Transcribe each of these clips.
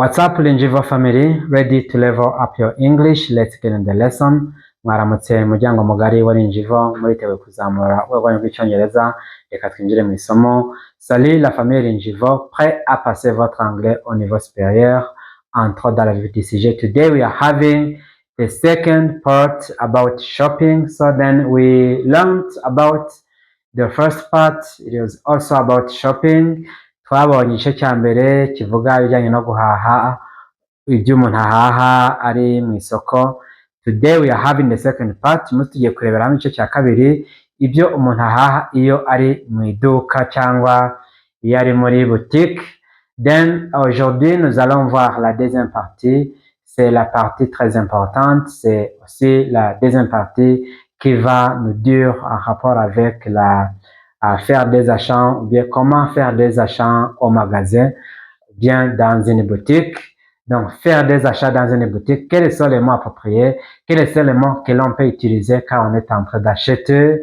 What's up, Linjivo family? Ready to level up your English? Let's get in the lesson. Mwaramutse muryango mugari wa Linjivo, muritewe kuzamura urwego rw'icyongereza. Reka twinjire mu isomo. Salut la famille Linjivo, prêt à passer votre anglais au niveau supérieur? Entrons dans la vie du sujet. Today we are having the second part about shopping. So then we learned about the first part. It was also about shopping. Twabonye igice cya mbere kivuga ibijyanye no guhaha, ibyo umuntu ahaha ari mu isoko. Today we are having the second part. Umunsi tugiye kurebera hamwe igice cya kabiri, ibyo umuntu ahaha iyo ari mu iduka cyangwa iyo ari muri boutique. Then aujourd'hui nous allons voir la deuxième partie. C'est la partie très importante. C'est aussi la deuxième partie qui va nous dire en rapport avec à faire des achats, ou bien comment faire des achats au magasin, bien dans une boutique. Donc, faire des achats dans une boutique, quels sont les mots appropriés, quels sont les mots que l'on peut utiliser quand on est en train d'acheter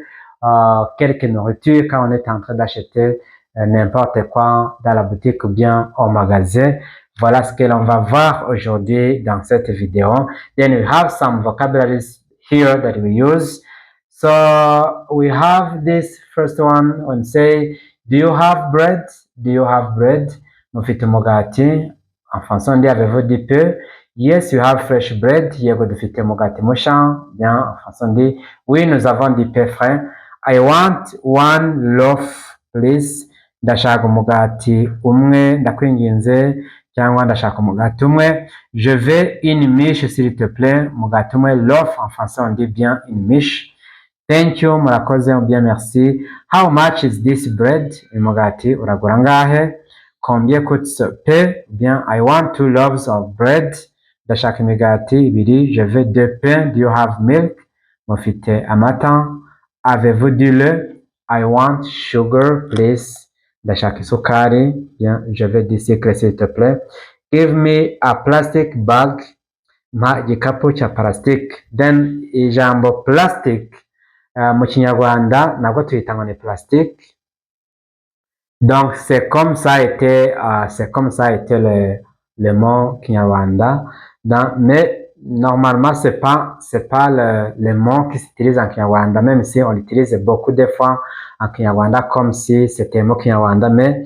quelque nourriture, quand on est en train d'acheter n'importe quoi dans la boutique ou bien au magasin. Voilà ce que l'on va voir aujourd'hui dans cette vidéo. Then we have some vocabularies here that we use. So we have this first one on say, do you have bread? Do you have bread? Mufite umugati. En français on dit avez-vous du pain? Yes, you have fresh bread. Yego dufite umugati musha. Bien, en français on dit oui, nous avons du pain frais. I want one loaf, please. Ndashaka umugati umwe, ndakwinginze, cyangwa ndashaka umugati umwe. Je veux une miche s'il te plaît. Umugati umwe, loaf, en français on dit bien une miche. Thank you, murakoze, bien merci. How much is this bread? Umugati uragura ngahe? Combien coûte ce pain? Bien, I want 2 loaves of bread. Ndashaka imigati ibiri. Je veux 2 pains. Do you have milk? Mufite amata. Avez-vous du lait? I want sugar, please. Ndashaka isukari. Bien, je veux du sucre s'il te plaît. Give me a plastic bag. Mpa igikapu cya plastic. Then ijambo plastic mu kinyarwanda nabwo tuyita ngo ni plastique. Donc c'est comme ça a été le mot kinyarwanda. Mais normalement c'est pas le mot qui s'utilise en kinyarwanda, même si on l'utilise beaucoup de fois en kinyarwanda comme si c'était un mot kinyarwanda, mais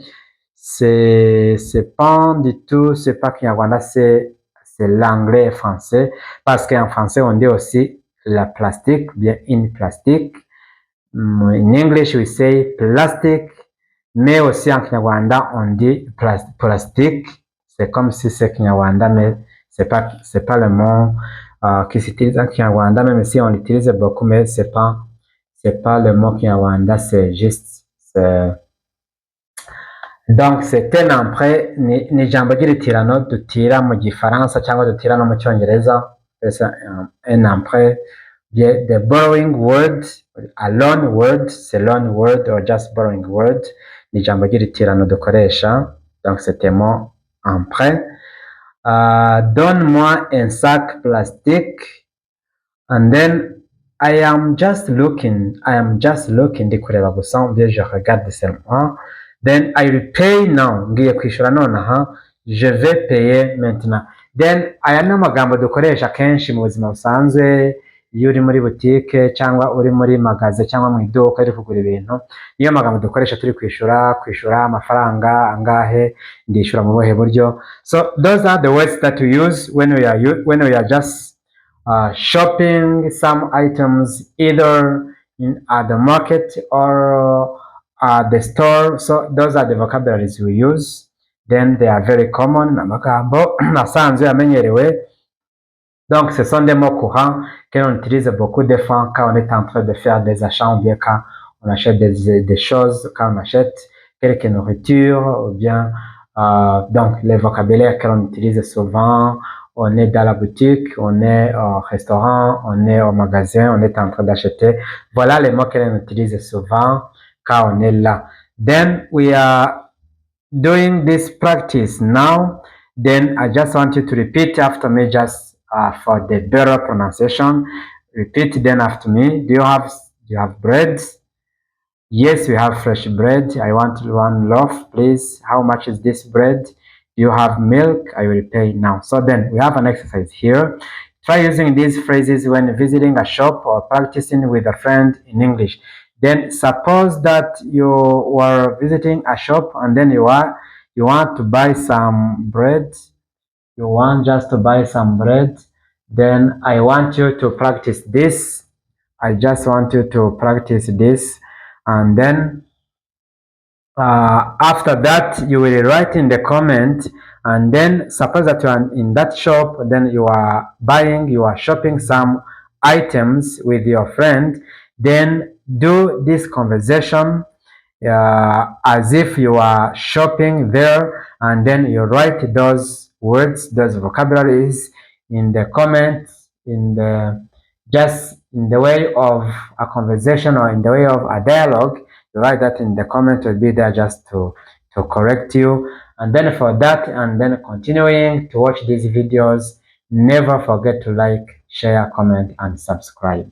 c'est pas du tout, c'est pas kinyarwanda, c'est l'anglais et français, parce qu'en français on dit aussi la plastique, bien une plastique. In English we say plastic, mais aussi en kinyarwanda on dit plastique. C'est comme si c'est kinyarwanda, mais c'est pas le mot qui s'utilise en kinyarwanda, même si on l'utilise beaucoup, mais c'est pas le mot kinyarwanda, c'est juste donc c'est un emprunt, ni ijambo ry'iritirano dutira mu gifaransa cyangwa dutira no mu cyongereza. C'est un emprunt. The borrowing word, a loan word, c'est loan word or just borrowing word, ni ijambo ry'iritirano dukoresha. Donc c'est un mot emprunt. Donne-moi un sac plastique. And then I am just looking, ndi kureba gusa, bien je regarde seulement. Then I will pay now, ngiye kwishyura nonaha. Je vais payer maintenant. Then aya ni amagambo dukoresha kenshi mu buzima busanzwe iyo uri muri boutique cyangwa uri muri magaze cyangwa mu iduka uri kugura ibintu. Niyo magambo dukoresha turi kwishyura amafaranga angahe, ndishyura mu buhe buryo. So those are the words that we use when we are just shopping some items either at the market or at the store. So those are the vocabularies we use. Then they are very common, amagambo asanzwe amenyerewe. Donc ce sont des mots courants que l'on utilise beaucoup de fois quand on est en train de faire des achats, ou bien quand on achète des choses, quand on achète quelque nourriture, ou bien donc les vocabulaires que l'on utilise souvent. On est dans la boutique, on est au restaurant, on est au magasin, on est en train d'acheter. Voilà les mots que l'on utilise souvent quand on est là. Then we are doing this practice now. Then I just want you to repeat after me, just for the better pronunciation. Repeat then after me. Do you have bread? Yes, we have fresh bread. I want 1 loaf, please. How much is this bread? Do you have milk, I will pay now. So then we have an exercise here. Try using these phrases when visiting a shop or practicing with a friend in English. Then suppose that you were visiting a shop and then you want to buy some bread. You want just to buy some bread. Then I want you to practice this. I just want you to practice this. And then after that, you will write in the comment, and then suppose that you are in that shop, then you are shopping some items with your friend, then do this conversation as if you are shopping there, and then you write those words, those vocabularies in the comments, just in the way of a conversation or in the way of a dialogue. You write that in the comment, will be there just to correct you. And then for that, and then continuing to watch these videos, never forget to like, share, comment, and subscribe.